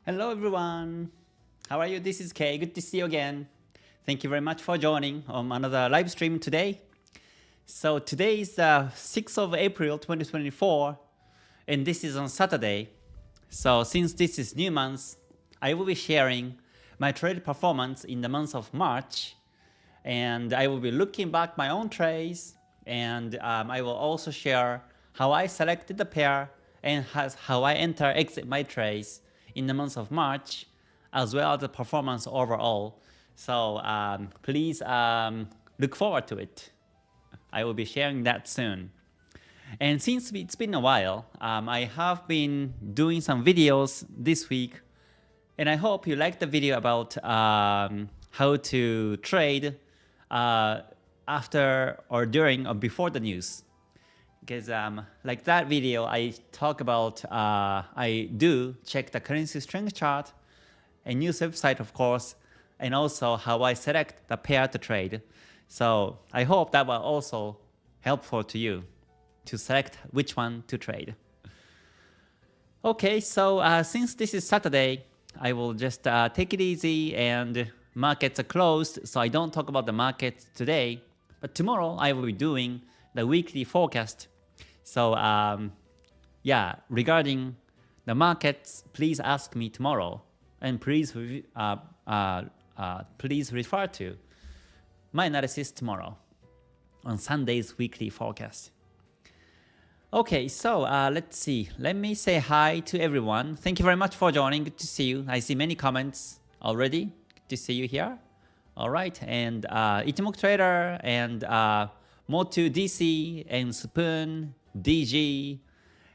Hello everyone! How are you? This is Kay. Good to see you again. Thank you very much for joining on another live stream today. So today is the 6th of April 2024 and this is on Saturday. So since this is new month, I will be sharing my trade performance in the month of March, and I will be looking back my own trades, and I will also share how I selected the pair and how I exit my trades in the month of March, as well as the performance overall. So please look forward to it. I will be sharing that soon. And since it's been a while, I have been doing some videos this week, and I hope you liked the video about how to trade after or during or before the news. Because like that video, I talk about, I do check the currency strength chart, a news website of course, and also how I select the pair to trade. So I hope that was also helpful to you to select which one to trade. Okay, so since this is Saturday, I will just take it easy, and markets are closed, so I don't talk about the markets today. But tomorrow I will be doing the weekly forecast. So yeah, regarding the markets, please ask me tomorrow, and please please refer to my analysis tomorrow on Sunday's weekly forecast. Okay, so let's see. Let me say hi to everyone. Thank you very much for joining. Good to see you. I see many comments already. Good to see you here. All right, and Ichimoku Trader and Motu DC and Spoon, DG,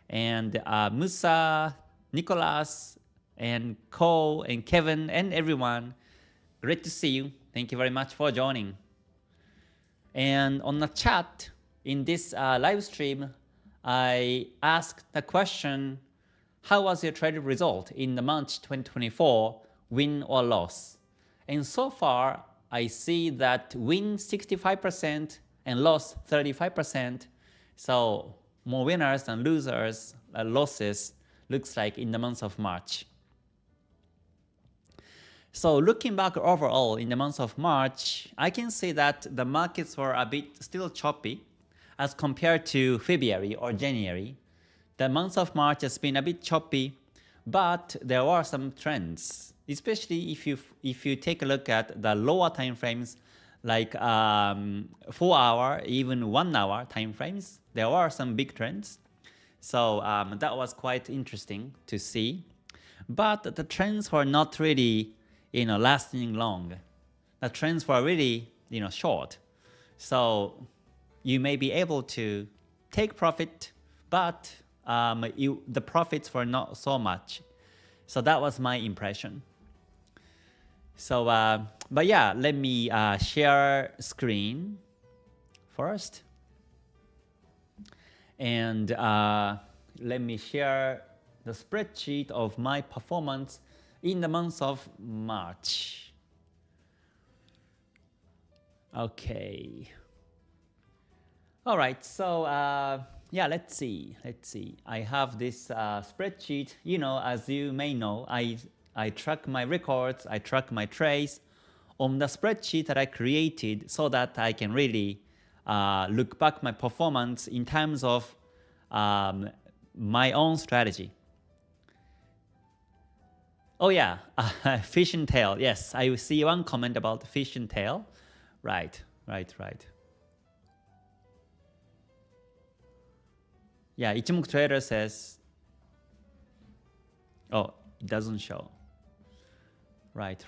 and Musa, Nicholas, and Cole, and Kevin, and everyone. Great to see you. Thank you very much for joining. And on the chat in this live stream, I asked the question, how was your trading result in the March 2024, win or loss? And so far, I see that win 65% and loss 35%. So more winners than losers, losses, looks like in the month of March. So looking back overall in the month of March, I can see that the markets were a bit still choppy as compared to February or January. The month of March has been a bit choppy, but there were some trends, especially if you take a look at the lower time frames, like 4 hour, even 1 hour time frames. There were some big trends. So that was quite interesting to see. But the trends were not really lasting long. The trends were really short. So you may be able to take profit, but the profits were not so much. So that was my impression. So, but yeah, let me share screen first. And let me share the spreadsheet of my performance in the month of March. Okay. All right, so yeah, let's see. I have this spreadsheet. As you may know, I track my records, I track my trades on the spreadsheet that I created so that I can really look back my performance in terms of my own strategy. Oh yeah, fish and tail. Yes, I see one comment about fish and tail. Right. Yeah, Ichimoku Trader says, oh, it doesn't show. Right.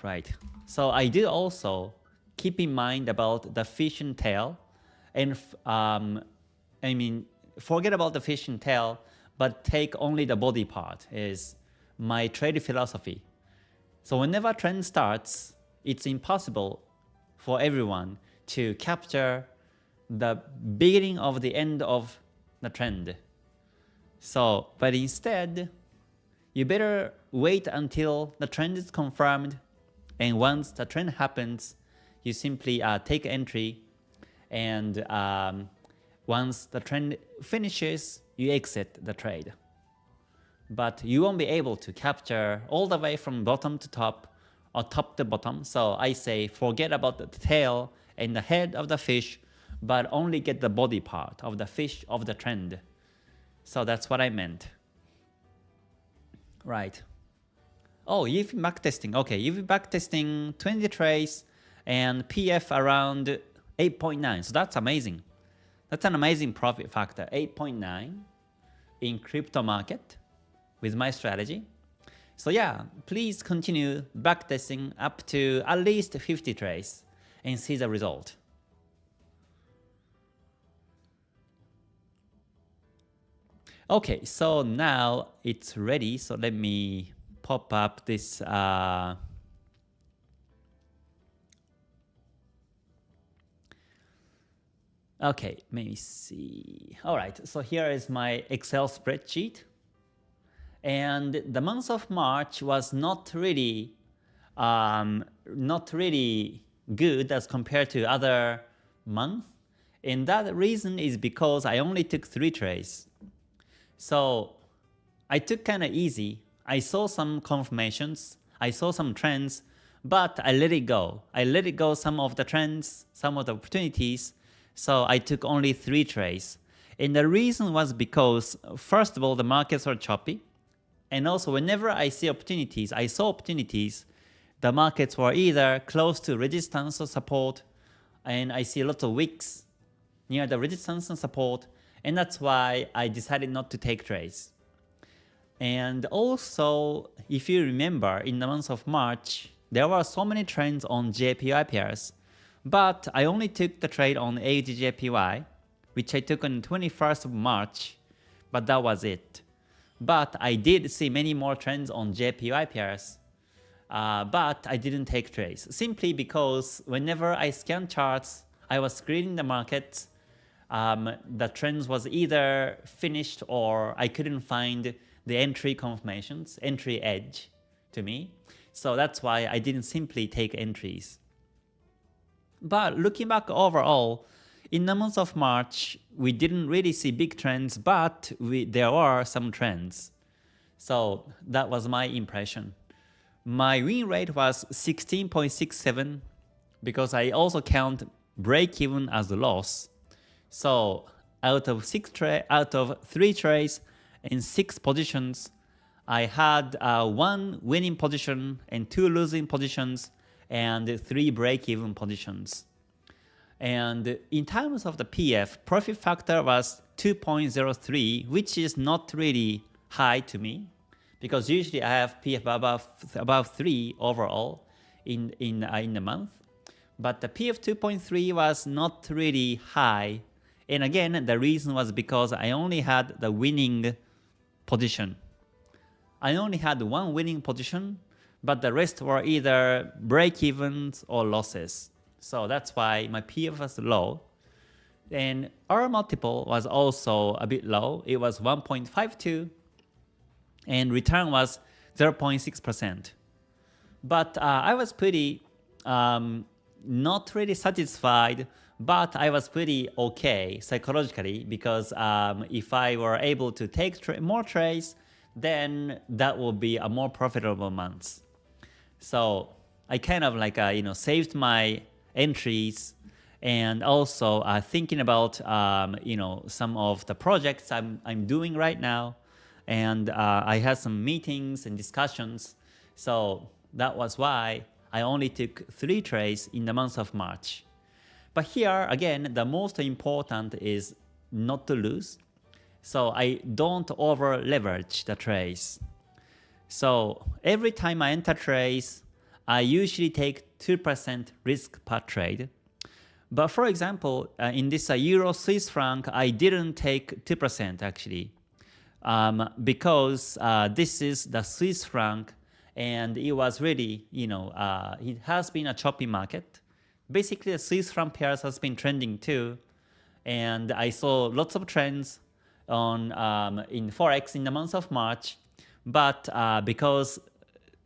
So I did also keep in mind about the fish and tail, and forget about the fish and tail, but take only the body part is my trade philosophy. So whenever trend starts, it's impossible for everyone to capture the beginning of the end of the trend. So, but instead, you better wait until the trend is confirmed, and once the trend happens, you simply take entry, and once the trend finishes, you exit the trade. but you won't be able to capture all the way from bottom to top or top to bottom. So I say forget about the tail and the head of the fish, but only get the body part of the fish of the trend. So that's what I meant. Right. Oh, you've been backtesting. Okay, you've been backtesting 20 trades and PF around 8.9. So that's amazing. That's an amazing profit factor. 8.9 in crypto market with my strategy. So yeah, please continue backtesting up to at least 50 trades and see the result. Okay, so now it's ready. So let me pop up this okay, let me see. All right, so here is my Excel spreadsheet. And the month of March was not really good as compared to other months. And that reason is because I only took 3 trades. So I took kind of easy. I saw some confirmations, I saw some trends, but I let it go. I let it go some of the trends, some of the opportunities. So I took only 3 trades. And the reason was because, first of all, the markets are choppy. And also, whenever I see opportunities, I saw opportunities, the markets were either close to resistance or support, and I see a lot of wicks near the resistance and support, and that's why I decided not to take trades. And also, if you remember, in the month of March, there were so many trends on JPY pairs, but I only took the trade on AUD JPY, which I took on the 21st of March, but that was it. But I did see many more trends on JPY pairs, but I didn't take trades, simply because whenever I scan charts, I was screening the markets, the trends was either finished or I couldn't find the entry confirmations, entry edge to me. So that's why I didn't simply take entries. But looking back overall, in the month of March, we didn't really see big trends, but there were some trends. So that was my impression. My win rate was 16.67 because I also count break-even as a loss. So out of 3 trades and 6 positions, I had 1 winning position and 2 losing positions and 3 break-even positions. And in terms of the PF, profit factor was 2.03, which is not really high to me, because usually I have PF above 3 overall in the month. But the PF 2.3 was not really high. And again, the reason was because I only had the winning position. I only had 1 winning position, but the rest were either break-evens or losses. So that's why my PF was low. And our multiple was also a bit low. It was 1.52 and return was 0.6%. But I was pretty not really satisfied, but I was pretty okay psychologically, because if I were able to take more trades, then that will be a more profitable month. So I kind of like saved my entries, and also thinking about some of the projects I'm doing right now, and I had some meetings and discussions. So that was why I only took 3 trades in the month of March. But here again, the most important is not to lose. So I don't over leverage the trades. So every time I enter trades, I usually take 2% risk per trade. But for example, in this Euro Swiss Franc, I didn't take 2% actually, because this is the Swiss Franc, and it was really, it has been a choppy market. Basically, the Swiss Franc pairs has been trending too, and I saw lots of trends on in Forex in the month of March. But because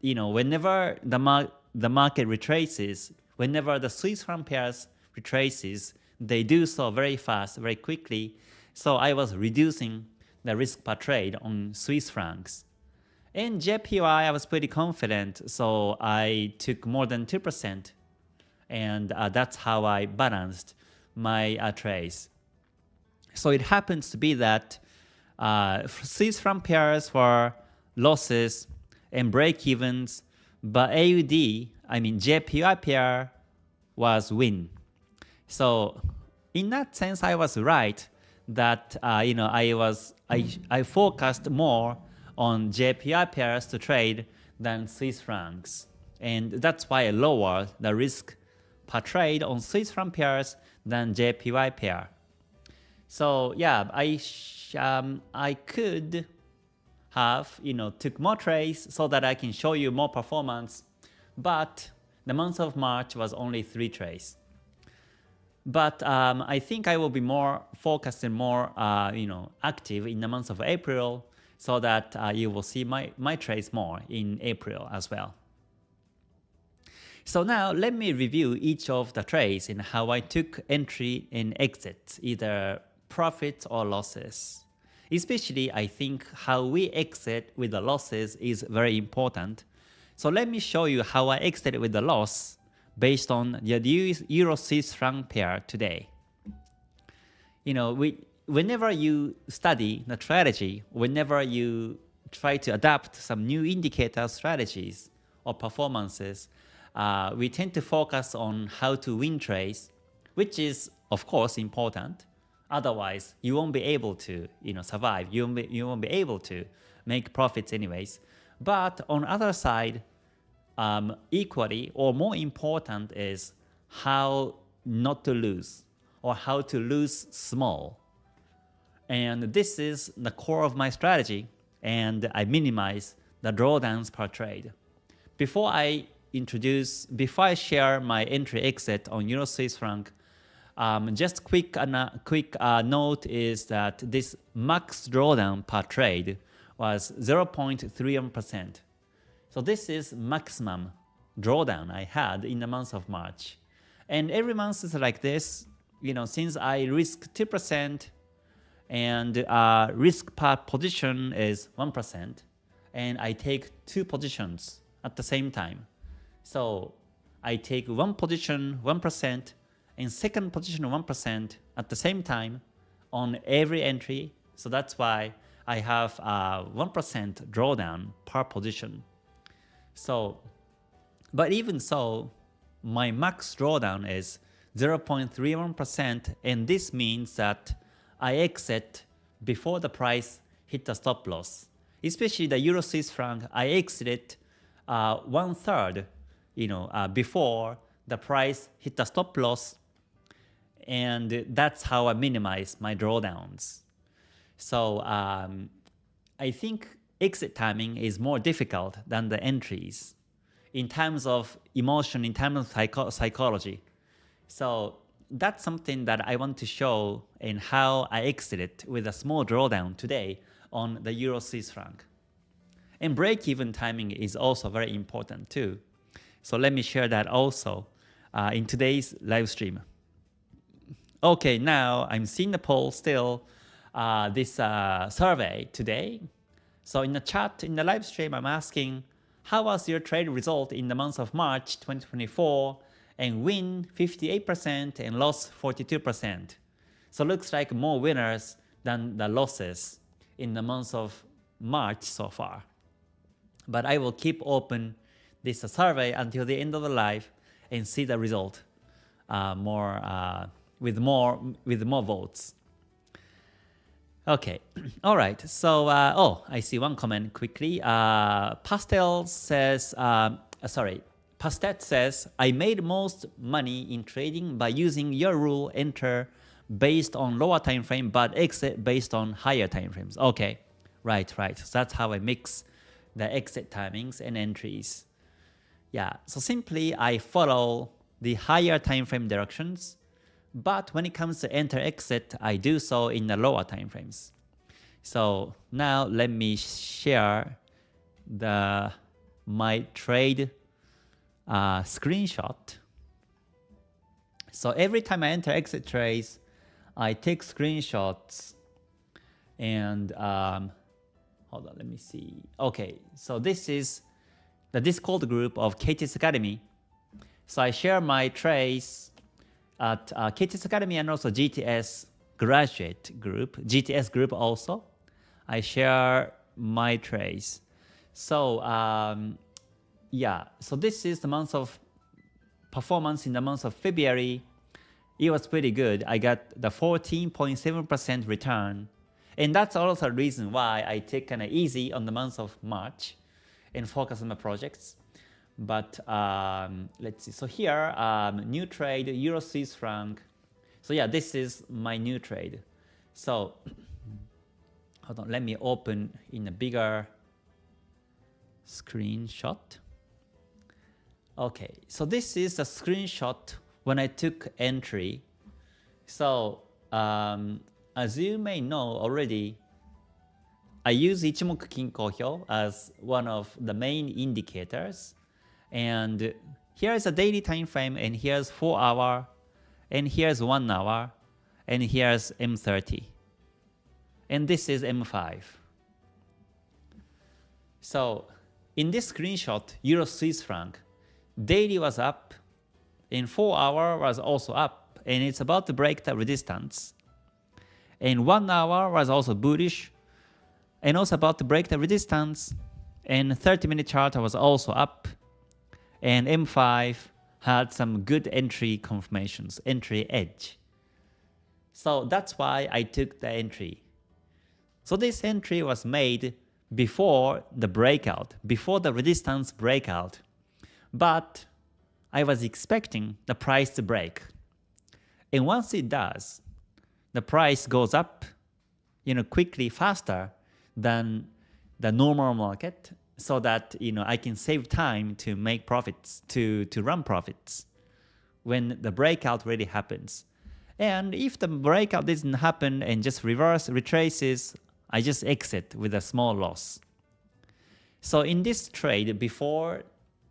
whenever the market retraces, whenever the Swiss Franc pairs retraces, they do so very fast, very quickly. So I was reducing the risk per trade on Swiss francs. In JPY, I was pretty confident, so I took more than 2%, and that's how I balanced my trades. So it happens to be that Swiss Franc pairs were losses and break-evens, but AUD, I mean JPY pair, was win. So in that sense, I was right that I focused more on JPY pairs to trade than Swiss francs, and that's why I lowered the risk per trade on Swiss franc pairs than JPY pair. So yeah, I could have took more trades so that I can show you more performance, but the month of March was only 3 trades. But I think I will be more focused and more active in the month of April, so that you will see my trades more in April as well. So now let me review each of the trades and how I took entry and exit, either profits or losses. Especially I think how we exit with the losses is very important. So let me show you how I exited with the loss based on the Euro-Swiss franc pair today. Whenever you study the strategy, whenever you try to adapt some new indicator strategies or performances, we tend to focus on how to win trades, which is of course important. Otherwise, you won't be able to survive. You won't be able to make profits anyways. But on the other side, equally or more important is how not to lose, or how to lose small. And this is the core of my strategy, and I minimize the drawdowns per trade. Before I share my entry exit on Euro Swiss franc, just quick note is that this max drawdown per trade was 0.31%. So this is maximum drawdown I had in the month of March. And every month is like this, since I risk 2%, and risk per position is 1%, and I take 2 positions at the same time. So I take one position 1% and second position 1% at the same time on every entry. So that's why I have 1% drawdown per position. So, but even so, my max drawdown is 0.31%, and this means that I exit before the price hit the stop loss. Especially the Euro Swiss franc, I exited 1/3, before the price hit the stop loss, and that's how I minimize my drawdowns. So I think exit timing is more difficult than the entries in terms of emotion, in terms of psychology. So that's something that I want to show in how I exited with a small drawdown today on the Euro Swiss franc. And break-even timing is also very important too. So let me share that also in today's live stream. Okay, now I'm seeing the poll still, this survey today. So in the chat, in the live stream, I'm asking, how was your trade result in the month of March 2024? And win 58% and loss 42%. So looks like more winners than the losses in the month of March so far. But I will keep open this survey until the end of the live and see the result with more votes. Okay, all right. So I see one comment quickly. Pastel says, Pastet says, I made most money in trading by using your rule enter based on lower time frame, but exit based on higher time frames. Okay, right. So that's how I mix the exit timings and entries. Yeah, so simply I follow the higher time frame directions, but when it comes to enter exit, I do so in the lower time frames. So now let me share my trade screenshot. So every time I enter exit trades, I take screenshots and hold on, let me see. Okay, so this is the Discord group of KTS Academy. So I share my trades at KTS Academy and also GTS graduate group, GTS group also. I share my trades. So yeah, so this is the month of performance in the month of February. It was pretty good. I got the 14.7% return. And that's also a reason why I take kind of easy on the month of March and focus on my projects. But let's see. So here, new trade, Euro Swiss Franc. So yeah, this is my new trade. So hold on, let me open in a bigger screenshot. Okay, so this is a screenshot when I took entry. So as you may know already, I use Ichimoku Kinko as one of the main indicators. And here's a daily time frame, and here's 4 hour, and here's 1 hour, and here's M30. And this is M5. So in this screenshot, Euro Swiss Franc, daily was up, and 4 hour was also up, and it's about to break the resistance. And 1 hour was also bullish, and also about to break the resistance, and 30-minute chart was also up. And M5 had some good entry confirmations, entry edge. So that's why I took the entry. So this entry was made before the breakout, before the resistance breakout. But I was expecting the price to break. And once it does, the price goes up, quickly, faster than the normal market, so that I can save time to make profits, to run profits when the breakout really happens. And if the breakout doesn't happen and just retraces, I just exit with a small loss. So in this trade,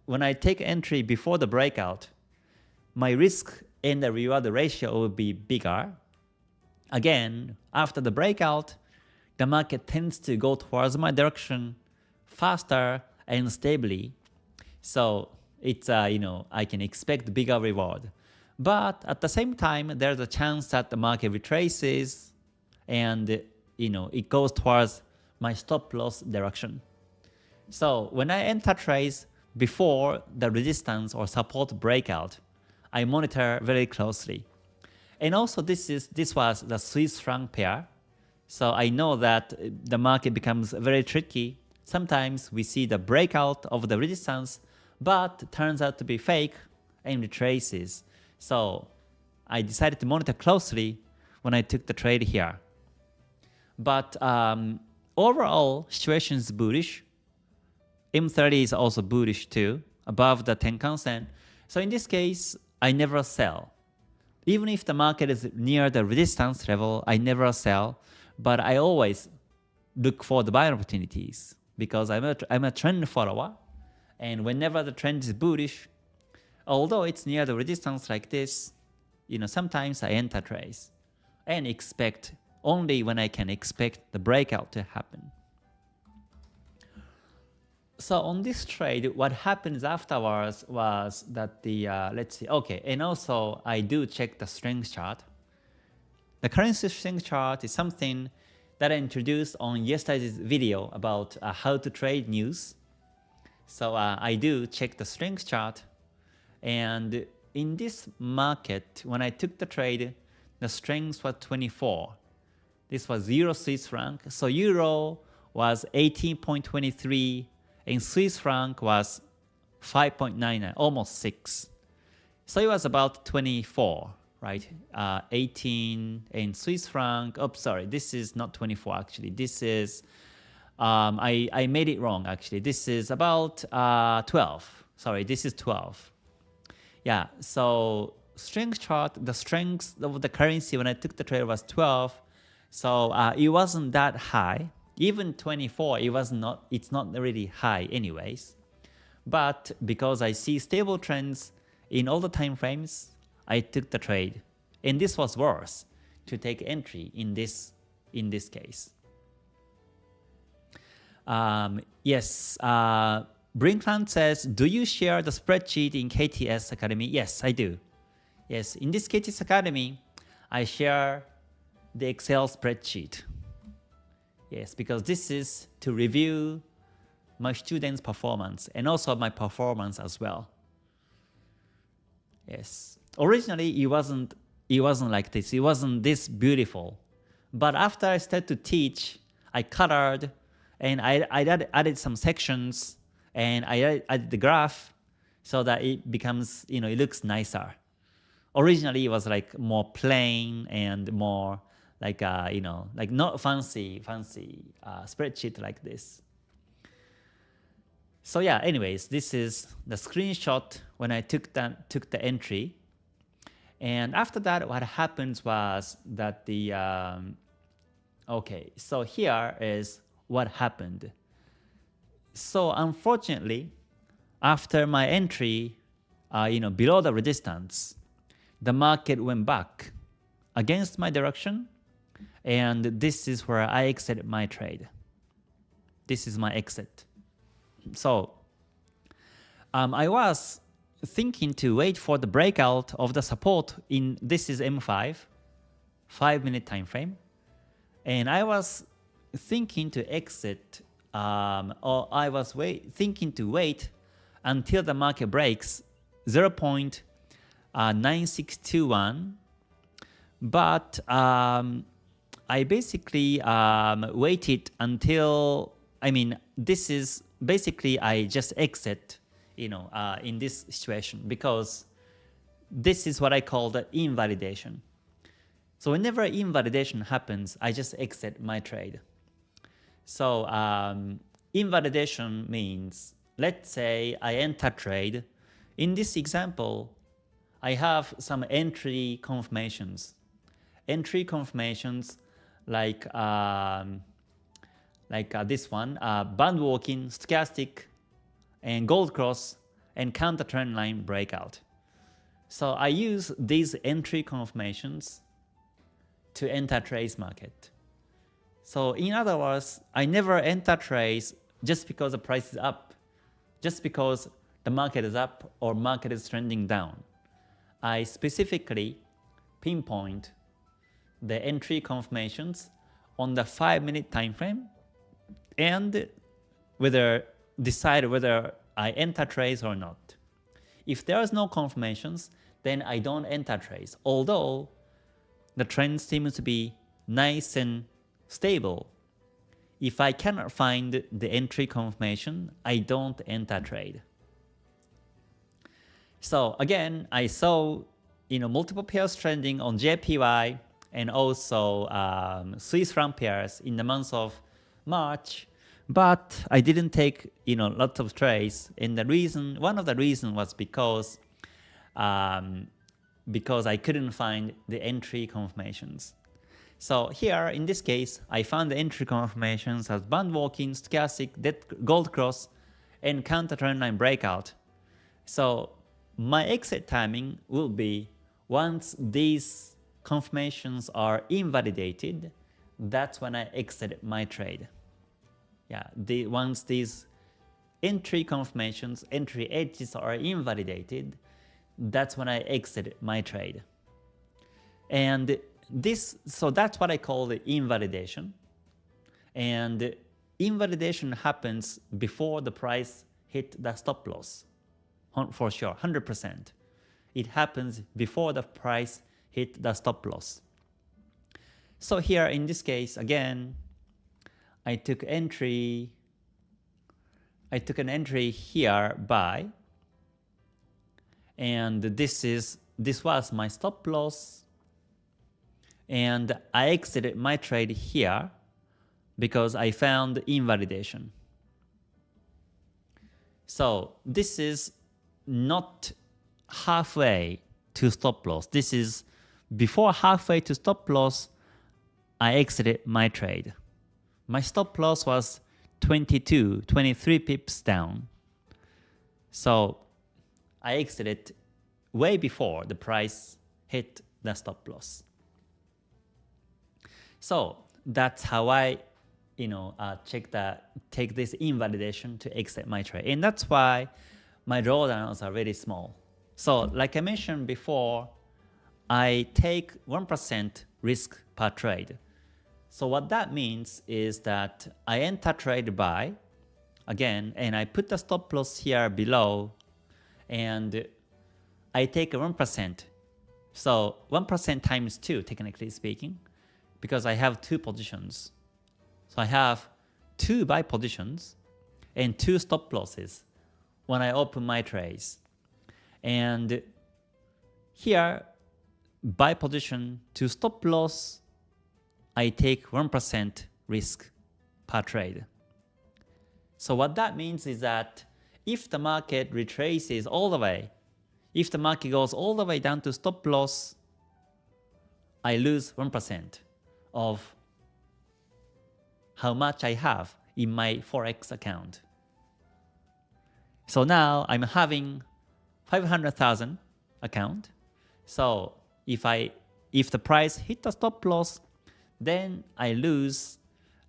when I take entry before the breakout, my risk and the reward ratio will be bigger. Again, after the breakout, the market tends to go towards my direction faster and stably. So it's I can expect bigger reward. But at the same time, there's a chance that the market retraces and it goes towards my stop loss direction. So when I enter trades before the resistance or support breakout, I monitor very closely. And also this was the Swiss Franc pair. So I know that the market becomes very tricky. Sometimes we see the breakout of the resistance, but turns out to be fake and retraces. So I decided to monitor closely when I took the trade here. But overall, situation is bullish. M30 is also bullish too, above the Tenkan-sen. So in this case, I never sell. Even if the market is near the resistance level, I never sell. But I always look for the buy opportunities because I'm a trend follower. And whenever the trend is bullish, although it's near the resistance like this, sometimes I enter trades and expect only when I can expect the breakout to happen. So on this trade, what happens afterwards was that let's see, okay, and also I do check the strength chart. The currency strength chart is something that I introduced on yesterday's video about how to trade news. So I do check the strength chart. And in this market, when I took the trade, the strength was 24. This was Euro Swiss Franc. So Euro was 18.23 and Swiss Franc was 5.99, almost 6. So it was about 24, right? 18 and Swiss Franc. Oh, sorry, this is not 24 actually. This is, I made it wrong actually. This is about 12. Sorry, this is 12. Yeah, so strength chart, the strength of the currency when I took the trade was 12. So it wasn't that high. Even 24, it's not really high anyways. But because I see stable trends in all the time frames, I took the trade. And this was worse to take entry in this case. Yes, Brinkland says, do you share the spreadsheet in KTS Academy? Yes, I do. Yes, in this KTS Academy, I share the Excel spreadsheet. Yes, because this is to review my students' performance and also my performance as well. Yes, originally it wasn't like this. It wasn't this beautiful. But after I started to teach, I colored and I added some sections and I added the graph so that it becomes, it looks nicer. Originally, it was like more plain and more like, like not fancy spreadsheet like this. So yeah, anyways, this is the screenshot when I took the entry. And after that, what happens was that okay, so here is what happened. So unfortunately, after my entry, below the resistance, the market went back against my direction, and this is where I exited my trade. This is my exit. So I was thinking to wait for the breakout of the support in, this is M5, 5-minute time frame, and I was thinking to exit, or I was thinking to wait until the market breaks 0.9621, but I basically waited until, this is basically I just exit, in this situation, because this is what I call the invalidation. So whenever invalidation happens, I just exit my trade. So invalidation means, let's say I enter trade. In this example, I have some entry confirmations. Entry confirmations like this one, band walking, stochastic, and gold cross, and counter trend line breakout. So I use these entry confirmations to enter trades market. So in other words, I never enter trades just because the price is up, just because the market is up or market is trending down. I specifically pinpoint the entry confirmations on the 5-minute time frame and decide whether I enter trades or not. If there is no confirmations, then I don't enter trades, although the trend seems to be nice and stable. If I cannot find the entry confirmation, I don't enter trade. So again, I saw multiple pairs trending on JPY and also Swiss Franc pairs in the month of March, but I didn't take lots of trades. And one of the reasons was because I couldn't find the entry confirmations. So here, in this case, I found the entry confirmations as band walking, stochastic, gold cross, and counter trend line breakout. So my exit timing will be once these confirmations are invalidated, that's when I exit my trade. Yeah, once these entry confirmations, entry edges are invalidated, that's when I exit my trade. And so that's what I call the invalidation. And invalidation happens before the price hit the stop loss, for sure, 100%. It happens before the price hit the stop loss. So here in this case, again, I took an entry here buy, and this was my stop loss, and I exited my trade here because I found invalidation. So this is not halfway to stop loss. This is before halfway to stop loss, I exited my trade. My stop loss was 23 pips down. So I exited way before the price hit the stop loss. So that's how I take this invalidation to exit my trade. And that's why my drawdowns are really small. So like I mentioned before, I take 1% risk per trade. So what that means is that I enter trade buy again, and I put the stop loss here below, and I take 1%. So 1% times 2, technically speaking, because I have 2 positions. So I have 2 buy positions and 2 stop losses when I open my trades. And here, buy position to stop loss, I take 1% risk per trade. So what that means is that if the market retraces all the way, if the market goes all the way down to stop loss, I lose 1% of how much I have in my Forex account. So now I'm having 500,000 account. So if the price hit the stop loss, then I lose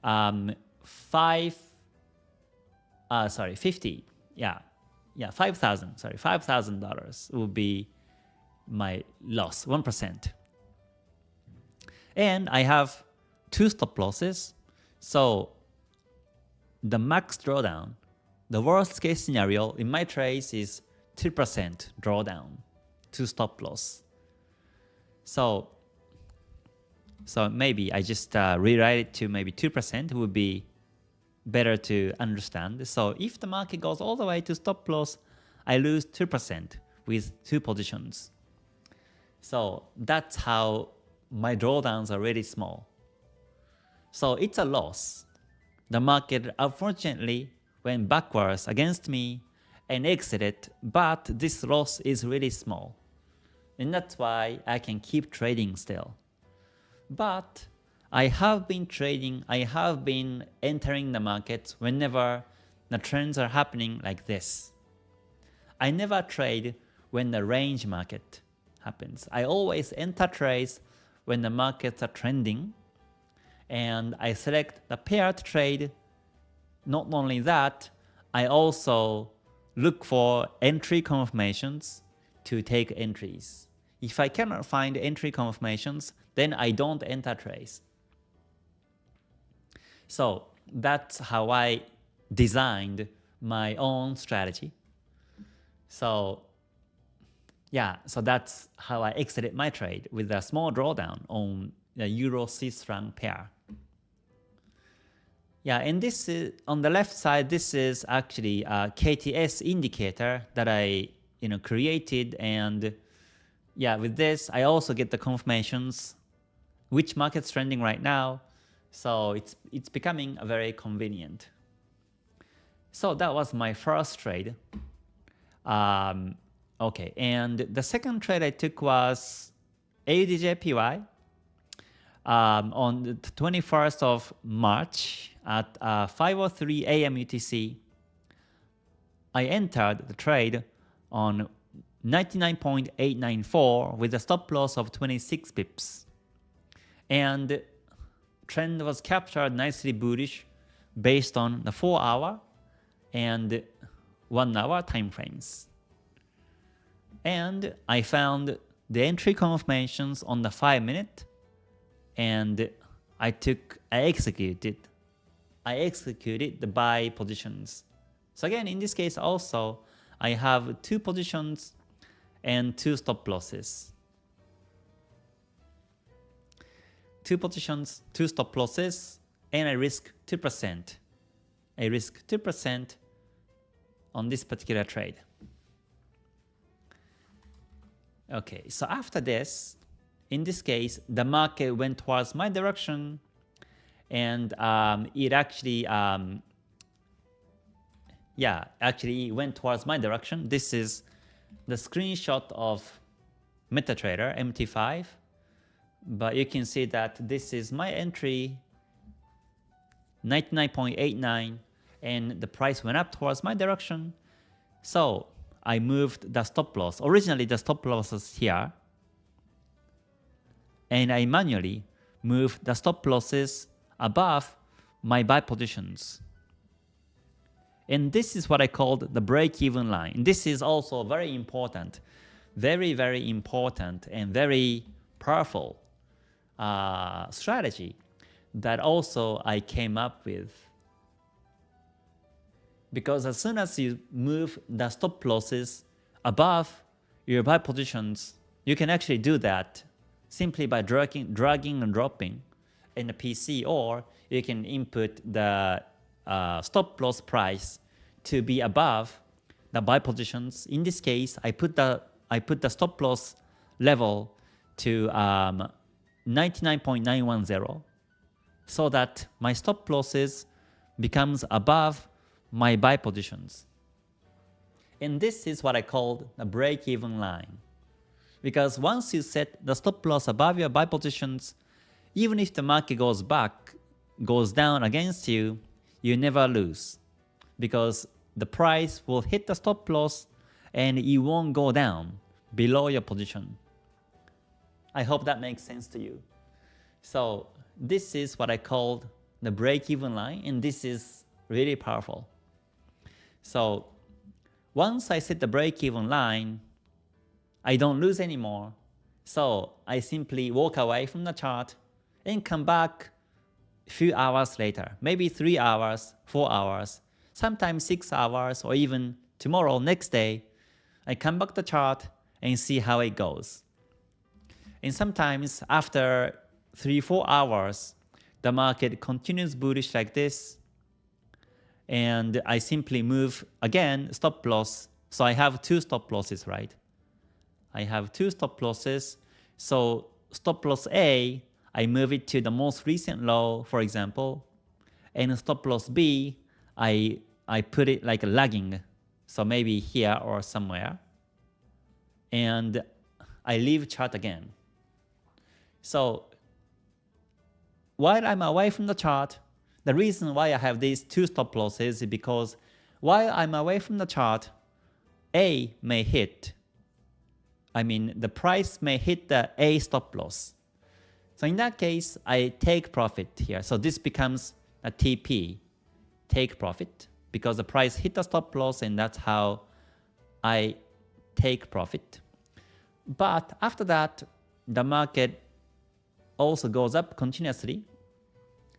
50. Yeah, $5,000 will be my loss, 1%. And I have 2 stop losses. So the max drawdown, the worst case scenario in my trades is 2% drawdown to stop loss. So maybe I just rewrite it to maybe 2% would be better to understand. So if the market goes all the way to stop loss, I lose 2% with 2 positions. So that's how my drawdowns are really small. So it's a loss. The market unfortunately went backwards against me and exited, but this loss is really small. And that's why I can keep trading still. But I have been trading, I have been entering the markets whenever the trends are happening like this. I never trade when the range market happens. I always enter trades when the markets are trending, and I select the paired trade. Not only that, I also look for entry confirmations to take entries. If I cannot find entry confirmations, then I don't enter trades. So that's how I designed my own strategy. So yeah, so that's how I exited my trade with a small drawdown on the Euro-Swiss franc pair. Yeah, and this is on the left side. This is actually a KTS indicator that I created, and yeah, with this I also get the confirmations which market's trending right now. So it's becoming very convenient. So that was my first trade. Okay, and the second trade I took was AUD JPY on the 21st of March at 5:03 a.m. UTC. I entered the trade on 99.894 with a stop loss of 26 pips. And trend was captured nicely bullish based on the 4-hour and 1-hour time frames. And I found the entry confirmations on the 5-minute, and I executed the buy positions. So again, in this case also, I have 2 positions and 2 stop losses. 2 positions, 2 stop losses, and I risk 2%. I risk 2% on this particular trade. Okay, so after this, in this case, the market went towards my direction, and it actually went towards my direction. This is the screenshot of MetaTrader MT5, but you can see that this is my entry, 99.89, and the price went up towards my direction. So I moved the stop loss. Originally the stop loss was here, and I manually moved the stop losses above my buy positions. And this is what I called the break-even line. This is also very important, very, very important and very powerful strategy that also I came up with. Because as soon as you move the stop losses above your buy positions, you can actually do that simply by dragging and dropping in the PC, or you can input the stop loss price to be above the buy positions. In this case, I put the stop loss level to 99.910 so that my stop losses becomes above my buy positions. And this is what I called the break-even line. Because once you set the stop loss above your buy positions, even if the market goes down against you, you never lose. Because the price will hit the stop loss and it won't go down below your position. I hope that makes sense to you. So this is what I called the break-even line, and this is really powerful. So once I set the break-even line, I don't lose anymore. So I simply walk away from the chart and come back a few hours later, maybe 3 hours, 4 hours, sometimes 6 hours, or even tomorrow, next day, I come back to the chart and see how it goes. And sometimes after 3-4 hours, the market continues bullish like this, and I simply move again stop loss. So I have 2 stop losses, right? I have 2 stop losses. So stop loss A, I move it to the most recent low, for example, and stop loss B, I put it like lagging, so maybe here or somewhere, and I leave chart again. So while I'm away from the chart, the reason why I have these 2 stop losses is because while I'm away from the chart, A may hit. The price may hit the A stop loss. So in that case, I take profit here. So this becomes a TP, take profit, because the price hit the stop loss, and that's how I take profit. But after that, the market also goes up continuously,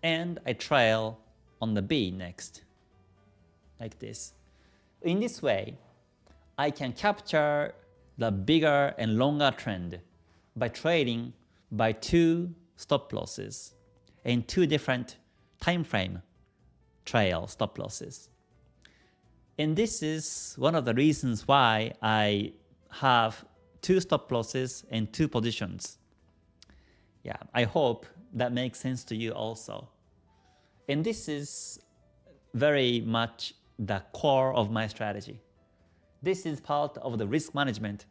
and I trail on the B next, like this. In this way, I can capture the bigger and longer trend by trading by 2 stop losses and 2 different time frame trail stop losses. And this is one of the reasons why I have 2 stop losses and 2 positions. Yeah, I hope that makes sense to you also. And this is very much the core of my strategy. This is part of the risk management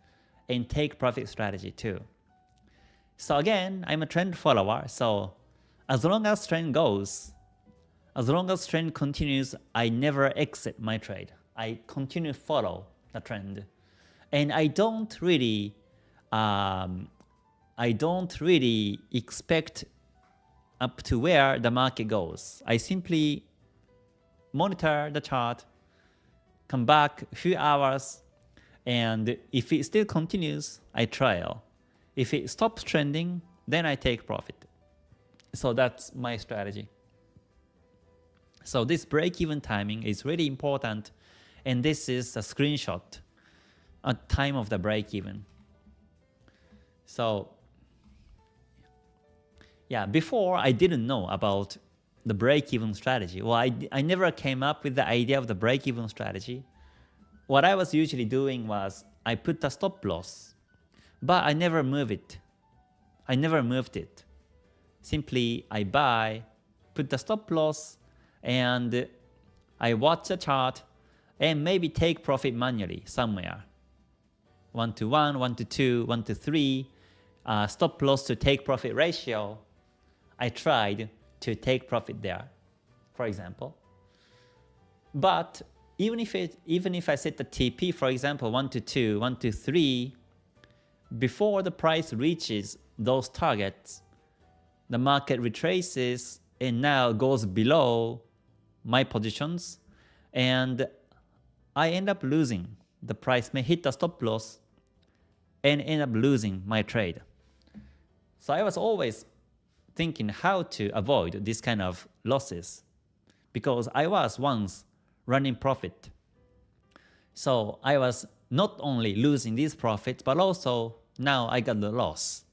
and take profit strategy too. So again, I'm a trend follower, so as long as trend goes, as long as trend continues, I never exit my trade. I continue to follow the trend. And I don't really expect up to where the market goes. I simply monitor the chart, come back a few hours, and if it still continues, I trail. If it stops trending, then I take profit. So that's my strategy. So this break-even timing is really important, and this is a screenshot at time of the break-even. So yeah, before I didn't know about the break-even strategy. Well, I never came up with the idea of the break-even strategy. What I was usually doing was I put a stop loss, but I never move it. I never moved it. Simply I buy, put the stop loss, and I watch the chart and maybe take profit manually somewhere. 1 to 1, 1 to 2, 1 to 3, stop loss to take profit ratio. I tried to take profit there, for example. But even if I set the TP, for example, 1 to 2, 1 to 3, before the price reaches those targets, the market retraces and now goes below my positions, and I end up losing. The price may hit the stop loss and end up losing my trade. So I was always thinking how to avoid this kind of losses because I was once running profit. So I was not only losing these profits, but also now I got the loss.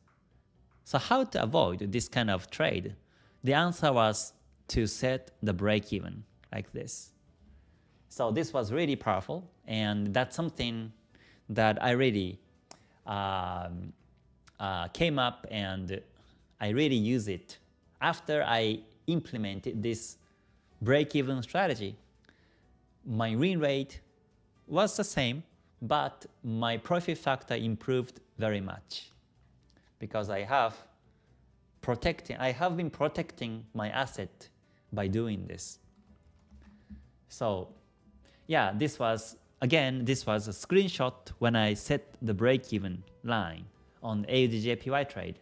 So how to avoid this kind of trade? The answer was to set the break even like this. So this was really powerful, and that's something that I really came up and I really use it. After I implemented this break-even strategy, my win rate was the same, but my profit factor improved very much because I have been protecting my asset by doing this. So yeah, this was a screenshot when I set the break-even line on AUD JPY trade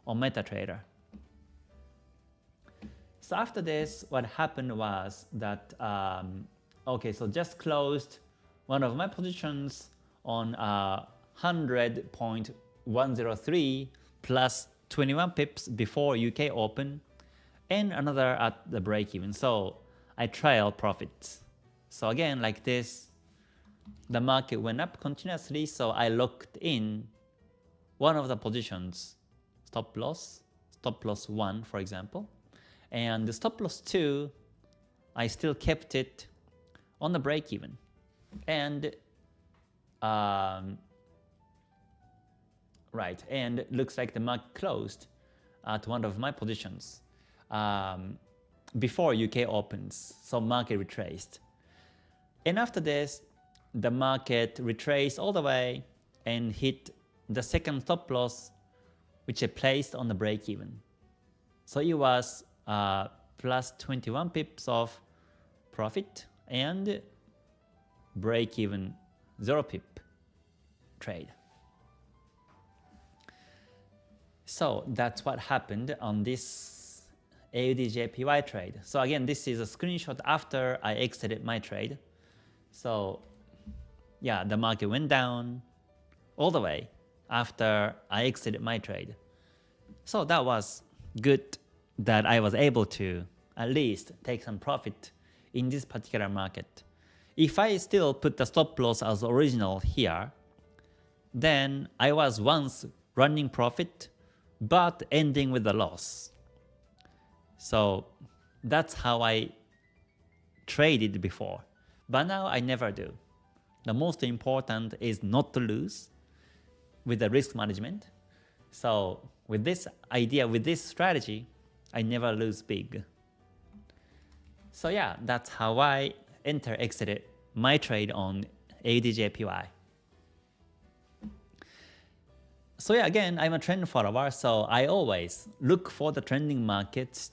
on MetaTrader. So after this, what happened was that, okay, so just closed one of my positions on 100.103 plus 21 pips before UK open, and another at the break-even. So I trail profits. So again, like this, the market went up continuously, so I locked in one of the positions, stop loss 1 for example, and the stop loss 2, I still kept it on the break-even. And right, and it looks like the market closed at one of my positions before UK opens, so market retraced. And after this, the market retraced all the way and hit the second stop loss, which I placed on the break-even. So it was plus 21 pips of profit and break-even 0 pip trade. So that's what happened on this AUD JPY trade. So again, this is a screenshot after I exited my trade. So yeah, the market went down all the way after I exited my trade. So that was good that I was able to at least take some profit in this particular market. If I still put the stop loss as original here, then I was once running profit but ending with a loss. So that's how I traded before. But now I never do. The most important is not to lose with the risk management. So with this idea, with this strategy, I never lose big. So yeah, that's how I exited my trade on AUD JPY. So yeah, again, I'm a trend follower, so I always look for the trending markets,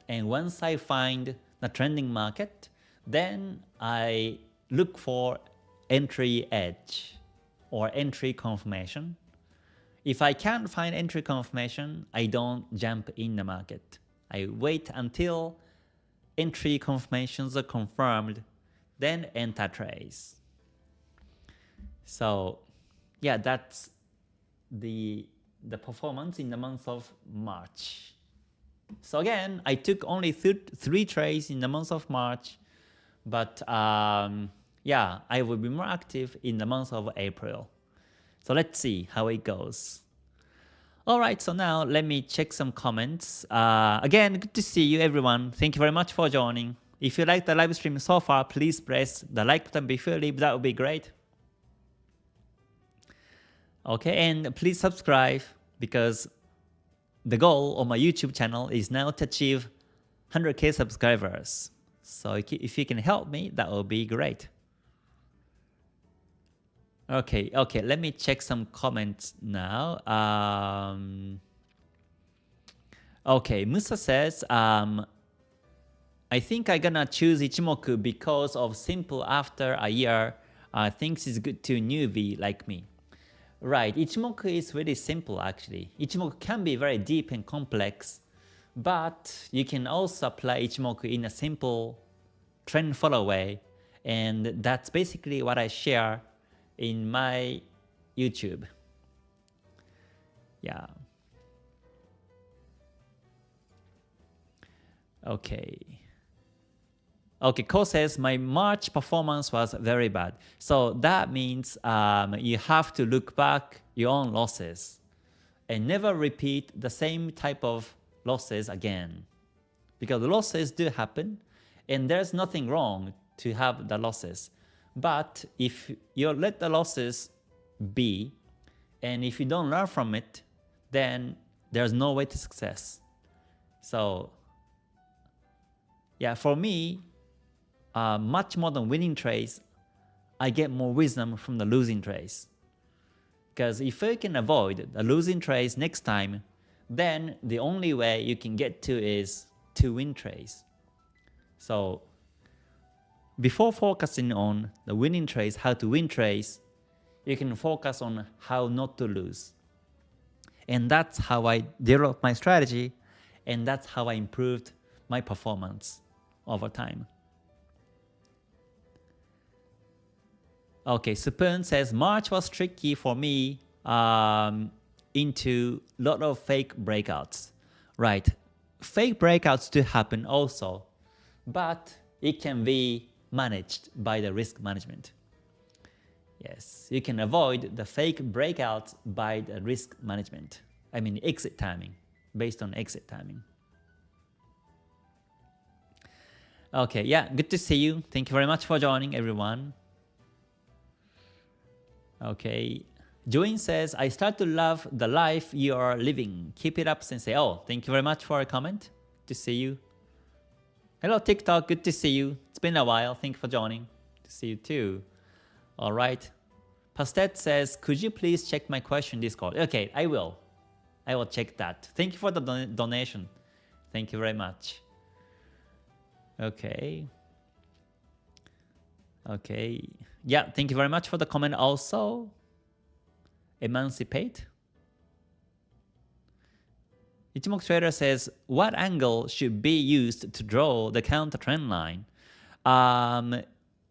and once I find the trending market, then I look for entry edge or entry confirmation. If I can't find entry confirmation, I don't jump in the market. I wait until entry confirmations are confirmed, then enter trades. So yeah, that's the performance in the month of March. So again, I took only 3 trades in the month of March, but yeah, I will be more active in the month of April. So let's see how it goes. Alright, so now let me check some comments. Again, good to see you everyone. Thank you very much for joining. If you like the live stream so far, please press the like button before you leave. That would be great. Okay, and please subscribe because the goal of my YouTube channel is now to achieve 100k subscribers. So if you can help me, that would be great. Okay, let me check some comments now. Okay, Musa says, I think I'm gonna choose Ichimoku because of simple after a year thinks it's good to newbie like me. Right, Ichimoku is really simple actually. Ichimoku can be very deep and complex, But you can also apply Ichimoku in a simple trend follow way, and that's basically what I share in my YouTube. Yeah. Okay. Okay, Ko says, my March performance was very bad. So that means you have to look back your own losses and never repeat the same type of losses again. Because losses do happen, and there's nothing wrong to have the losses. But if you let the losses be, and if you don't learn from it, then there's no way to success. So yeah, for me, much more than winning trades, I get more wisdom from the losing trades. Because if you can avoid the losing trades next time, then the only way you can get to is to win trades. So before focusing on the winning trades, how to win trades, you can focus on how not to lose. And that's how I developed my strategy, and that's how I improved my performance over time. Okay, Spoon says, March was tricky for me into a lot of fake breakouts. Right, fake breakouts do happen also, but it can be managed by the risk management. Yes, you can avoid the fake breakouts by the risk management. I mean exit timing, based on exit timing. Okay, yeah, good to see you. Thank you very much for joining, everyone. Okay, Join says, I start to love the life you are living. Keep it up, Sensei. Oh, thank you very much for a comment. Good to see you. Hello, TikTok. Good to see you. It's been a while. Thank you for joining. Good to see you too. All right. Pastet says, could you please check my question Discord? Okay, I will. I will check that. Thank you for the donation. Thank you very much. Okay. Okay. Yeah, thank you very much for the comment also. Emancipate. Ichimoku Trader says, what angle should be used to draw the counter trend line?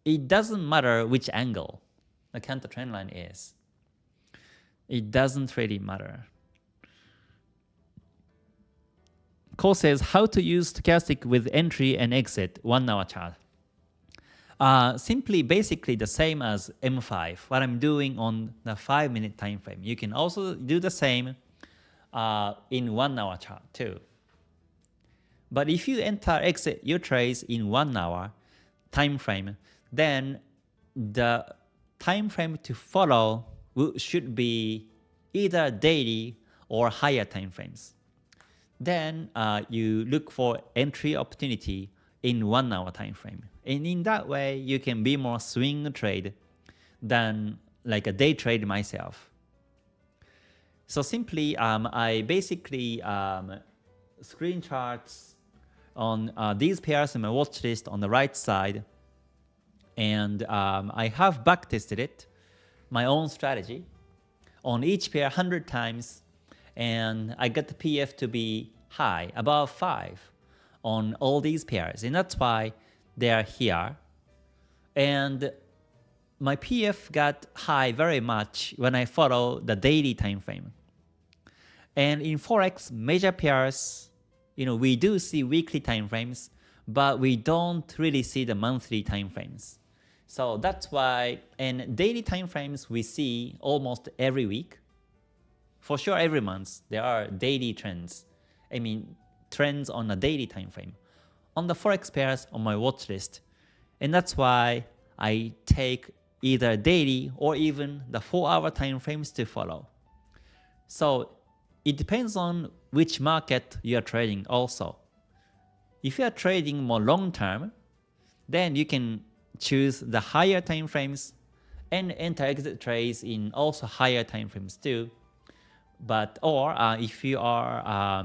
It doesn't matter which angle the counter trend line is. It doesn't really matter. Cole says, how to use stochastic with entry and exit 1 hour chart. Simply basically the same as M5, what I'm doing on the 5-minute time frame. You can also do the same in 1 hour chart too. But if you enter exit your trades in 1 hour time frame, then the time frame to follow should be either daily or higher time frames. Then you look for entry opportunity in 1 hour time frame. And in that way, you can be more swing trade than like a day trade myself. So simply, I basically screen charts on these pairs in my watch list on the right side. And I have back tested it, my own strategy, on each pair 100 times. And I got the PF to be high, above 5 on all these pairs. And that's why they are here. And my PF got high very much when I follow the daily time frame. And in Forex, major pairs, we do see weekly time frames, but we don't really see the monthly time frames. So that's why, and daily time frames we see almost every week. For sure, every month, there are daily trends. I mean, trends on a daily time frame on the Forex pairs on my watch list. And that's why I take either daily or even the 4-hour time frames to follow. So it depends on which market you are trading also. If you are trading more long term, then you can choose the higher time frames and enter exit trades in also higher time frames too. But if you are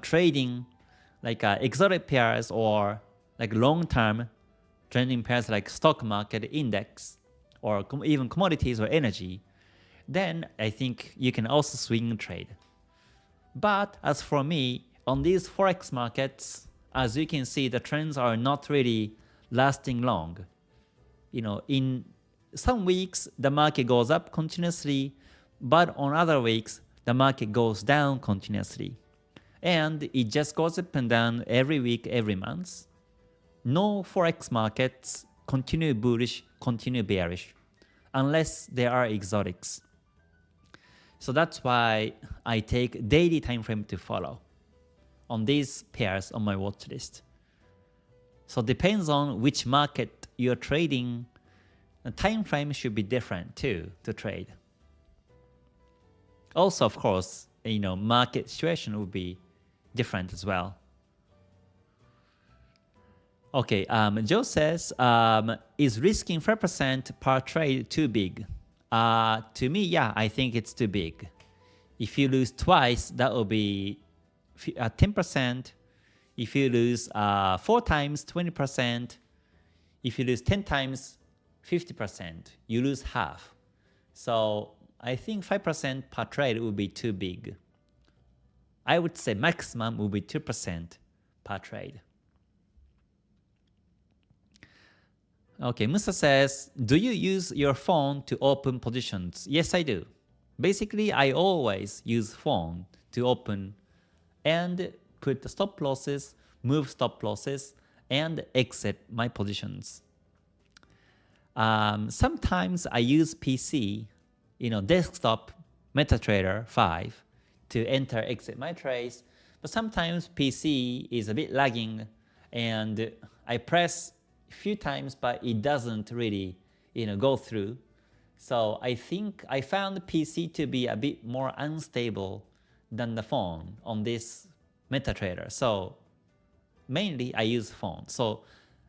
trading like exotic pairs or like long-term trending pairs like stock market, index, or even commodities or energy, then I think you can also swing trade. But as for me, on these Forex markets, as you can see, the trends are not really lasting long. In some weeks, the market goes up continuously, but on other weeks, the market goes down continuously. And it just goes up and down every week, every month. No Forex markets continue bullish, continue bearish, unless there are exotics. So that's why I take daily time frame to follow on these pairs on my watch list. So depends on which market you're trading, the time frame should be different too to trade. Also, of course, market situation will be different as well. Okay, Joe says, is risking 5% per trade too big? To me, yeah, I think it's too big. If you lose twice, that will be 10%. If you lose 4 times, 20%. If you lose 10 times, 50%. You lose half. So I think 5% per trade would be too big. I would say maximum would be 2% per trade. Okay, Musa says, do you use your phone to open positions? Yes, I do. Basically, I always use phone to open and put the stop losses, move stop losses, and exit my positions. Sometimes I use PC, desktop MetaTrader 5 to enter, exit my trades. But sometimes PC is a bit lagging and I press a few times, but it doesn't really, go through. So I think I found PC to be a bit more unstable than the phone on this MetaTrader. So mainly I use phone. So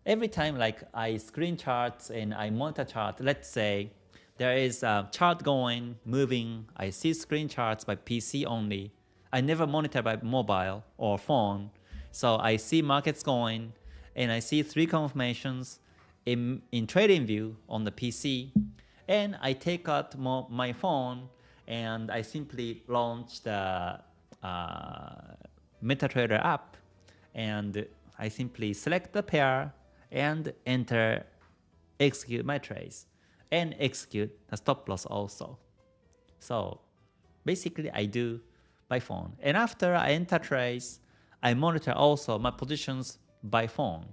every time I screen charts and I monitor chart, let's say there is a chart going, moving, I see screen charts by PC only. I never monitor by mobile or phone. So I see markets going and I see 3 confirmations in trading view on the PC. And I take out my phone and I simply launch the MetaTrader app and I simply select the pair and enter, execute my trades and execute the stop loss also. So basically I do by phone. And after I enter trades, I monitor also my positions by phone.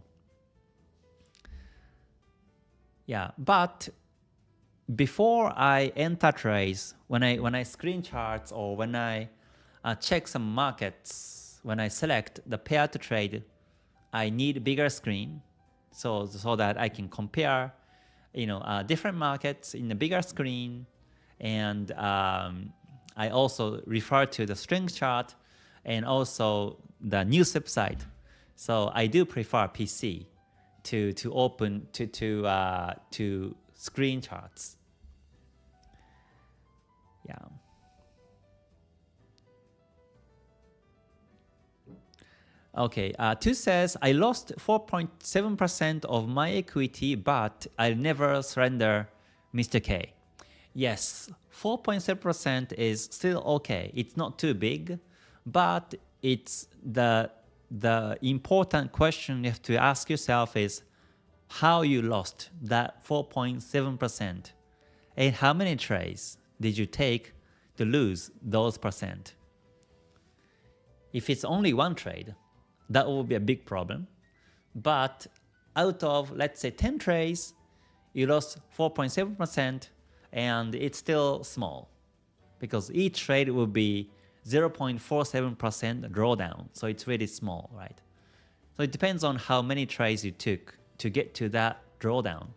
Yeah, but before I enter trades, when I screen charts or when I check some markets, when I select the pair to trade, I need a bigger screen so that I can compare different markets in a bigger screen. And I also refer to the strength chart and also the news website. So I do prefer PC to open to screen charts. Yeah. Okay, Tu says, I lost 4.7% of my equity, but I'll never surrender, Mr. K. Yes, 4.7% is still okay. It's not too big, but it's the important question you have to ask yourself is how you lost that 4.7% and how many trades did you take to lose those percent. If it's only one trade, that will be a big problem. But out of, let's say, 10 trades, you lost 4.7% and it's still small because each trade will be 0.47% drawdown. So it's really small, right? So it depends on how many trades you took to get to that drawdown.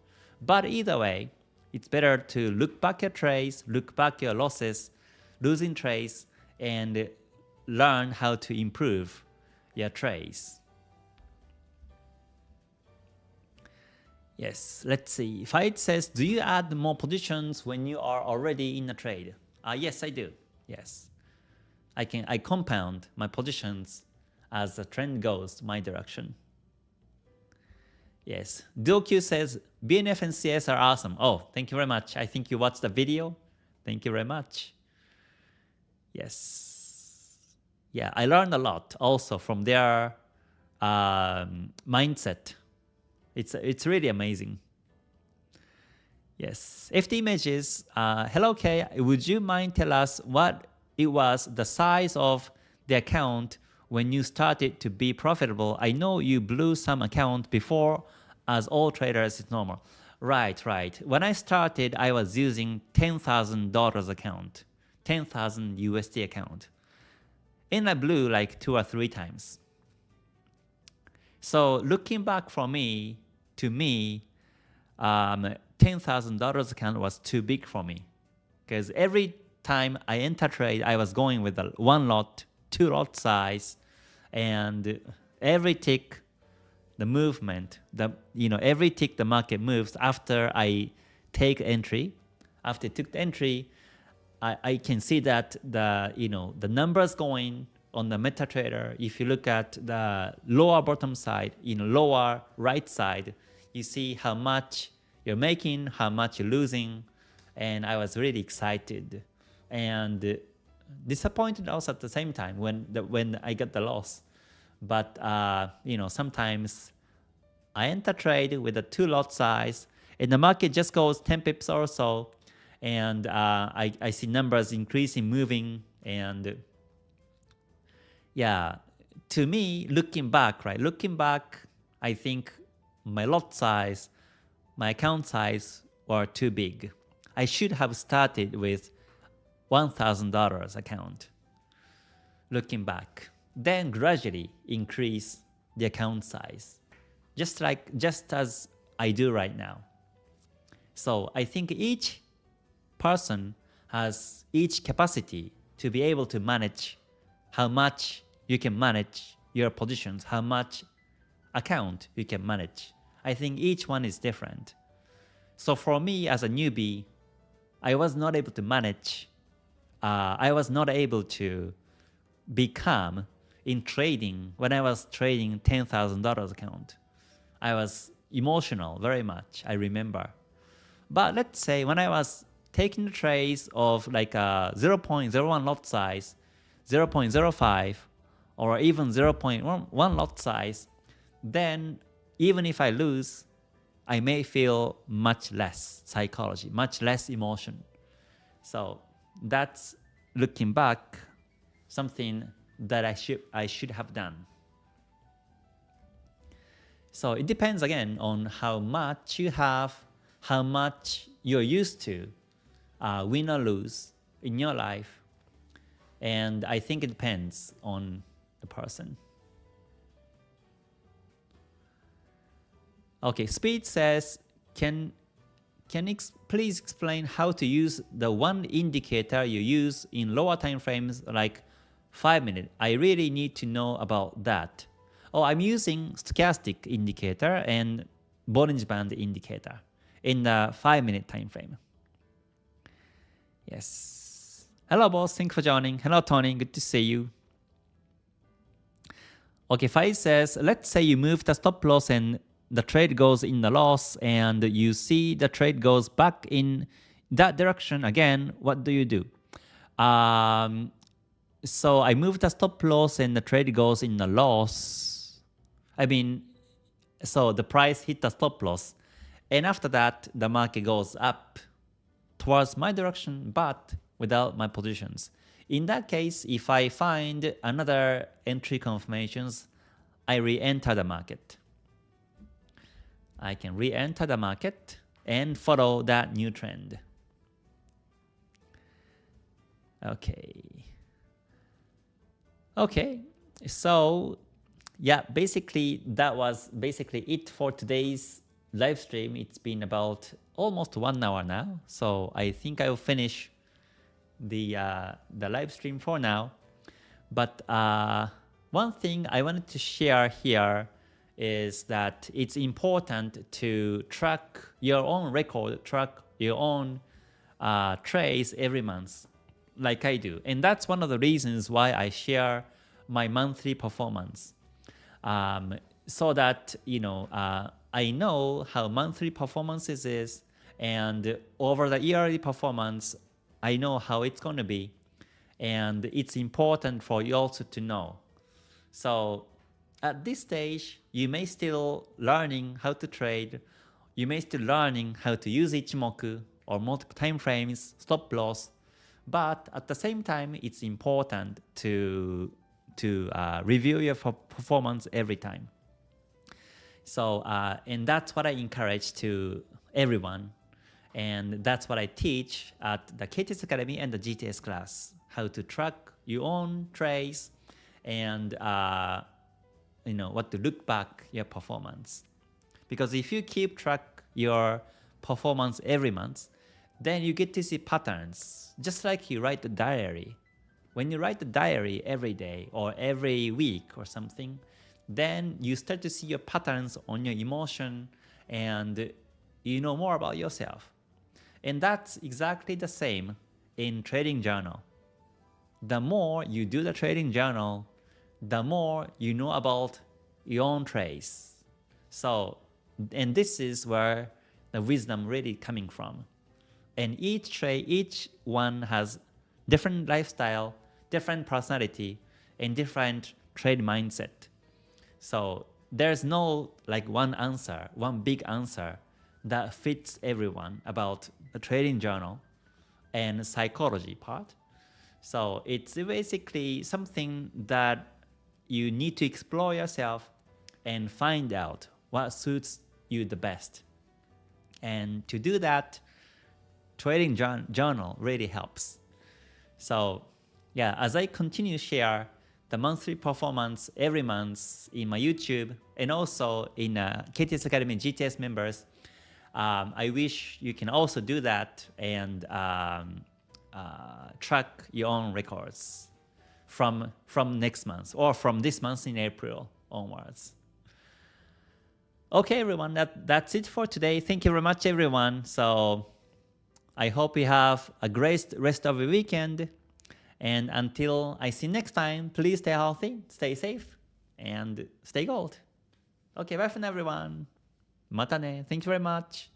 But either way, it's better to look back your trades, look back your losses, losing trades, and learn how to improve your trades. Yes, let's see. Fight says, do you add more positions when you are already in a trade? Yes, I do. Yes. I compound my positions as the trend goes my direction. Yes. DoQ says, BNF and CS are awesome. Oh, thank you very much. I think you watched the video. Thank you very much. Yes. yeah, I learned a lot also from their mindset. It's really amazing. Yes, FT Images, hello Kay, would you mind tell us what it was the size of the account when you started to be profitable? I know you blew some account before, as all traders is normal. Right. When I started, I was using $10,000 account, 10,000 USD account. And I blew like 2 or 3 times. So looking back to me, $10,000 account was too big for me. Because every time I enter trade, I was going with a 1 lot, 2 lot size, and every tick, the movement, every tick the market moves after I take entry. After I took the entry, I can see that the numbers going on the MetaTrader. If you look at the lower bottom side, lower right side, you see how much you're making, how much you're losing, and I was really excited and disappointed also at the same time when I got the loss. But sometimes I enter trade with a 2 lot size, and the market just goes 10 pips or so, and I see numbers increasing, moving, and yeah, to me, looking back, I think my lot size, my account size were too big. I should have started with $1,000 account. Looking back, then gradually increase the account size, just as I do right now. So I think each person has each capacity to be able to manage how much you can manage your positions, how much account you can manage. I think each one is different. So for me as a newbie, I was not able to manage, I was not able to be calm in trading when I was trading $10,000 account. I was emotional very much, I remember. But let's say when I was taking the trades of like a 0.01 lot size, 0.05, or even 0.1 lot size, then even if I lose, I may feel much less psychology, much less emotion. So that's, looking back, something that I should have done. So it depends again on how much you have, how much you're used to win or lose in your life. And I think it depends on the person. Okay, Speed says, can please explain how to use the one indicator you use in lower time frames like 5 minutes? I really need to know about that. Oh, I'm using stochastic indicator and Bollinger Band indicator in the 5-minute time frame. Yes. Hello, boss. Thanks for joining. Hello, Tony. Good to see you. Okay, Faiz says, let's say you move the stop loss and the trade goes in the loss and you see the trade goes back in that direction again. What do you do? So I move the stop loss and the trade goes in the loss. So the price hit the stop loss. And after that, the market goes up towards my direction, but without my positions. In that case, if I find another entry confirmations, I re-enter the market. I can re-enter the market and follow that new trend. Okay, so yeah, basically that was it for today's live stream. It's been about almost 1 hour now, so I think I will finish the live stream for now. But one thing I wanted to share here is that it's important to track your own record, track your own trades every month, like I do. And that's one of the reasons why I share my monthly performance, so that I know how monthly performances is, and over the yearly performance, I know how it's going to be. and it's important for you also to know. So at this stage, you may still learning how to trade, you may still learning how to use Ichimoku or multiple time frames, stop loss, but at the same time, it's important to review your performance every time. So, and that's what I encourage to everyone. And that's what I teach at the KTS Academy and the GTS class, how to track your own trades and what to look back your performance. Because if you keep track your performance every month, then you get to see patterns, just like you write a diary. When you write a diary every day or every week or something, then you start to see your patterns on your emotion and you know more about yourself. And that's exactly the same in trading journal. The more you do the trading journal, the more you know about your own trades. So, and this is where the wisdom really coming from. And each trade, each one has different lifestyle, different personality, and different trade mindset. So there's no like one answer, one big answer that fits everyone about the trading journal and psychology part. So it's basically something that you need to explore yourself and find out what suits you the best. And to do that, trading journal really helps. So yeah, as I continue to share the monthly performance every month in my YouTube and also in KTS Academy GTS members, I wish you can also do that and track your own records from next month or from this month in April onwards. Okay, everyone, that's it for today. Thank you very much, everyone. So I hope you have a great rest of the weekend. And until I see you next time, please stay healthy, stay safe, and stay gold. Okay, bye for now, everyone. Mata ne. Thank you very much.